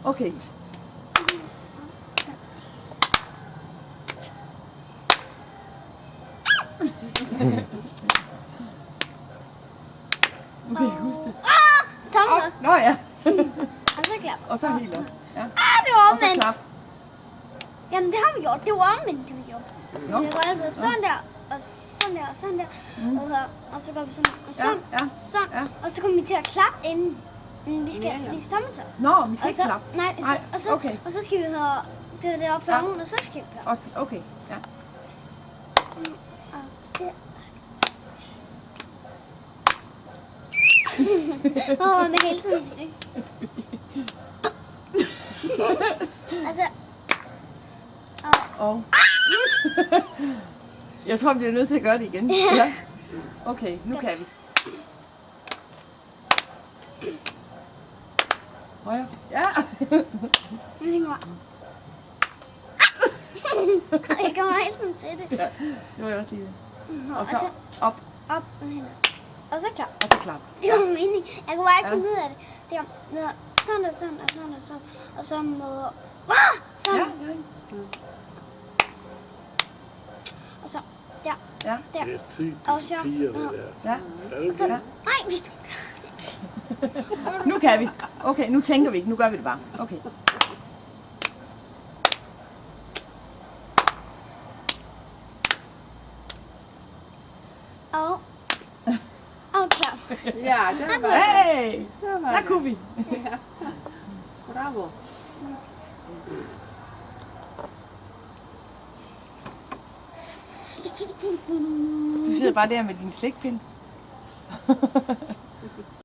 Okay. Okay, husk det. Tommer. Nå ja. Og så klap. Og så helt op. Ja. Det var Og så omvendt. klap. Jamen, det har vi gjort. Det var omvendt, det vi gjorde. Nå. Det går altid sådan der, og sådan der, og sådan der. Og så går vi sådan, og sådan, Ja. sådan. Ja. Og så kommer vi til at klappe inden. Vi skal lige stoppe så. Nå, vi skal Og ikke så, klappe. nej, Nej, og så, okay. og så skal vi høre det der oppe Ja. oven, og så skal vi klappe. Også, okay, ja. Og det. Med hele tiden, ikke? Altså. Og. Jeg tror, vi bliver nødt til at gøre det igen. Ja. Okay, nu kan vi. Højre. Ja. Jeg kommer hele tiden til det. Ja, det var jeg også lige. Og så Altså, op, op med hænder. Og så klap. og så klap. Det var meningen. Jeg kunne bare ikke Ja. finde ud af det. Det var med sådan og sådan og sådan og sådan. Og så med... Sådan. Ja, Og så der. ja. Der. Det er typisk Og så... piger, det der. Ja. Er det Så, det? nej, hvis du... Nu kan vi. Okay, nu tænker vi ikke. Nu gør vi det bare. Okay. Og klap. Ja, der var Hey! der. Var Der kunne vi. Ja. Bravo. Du sidder bare der med din slikpind.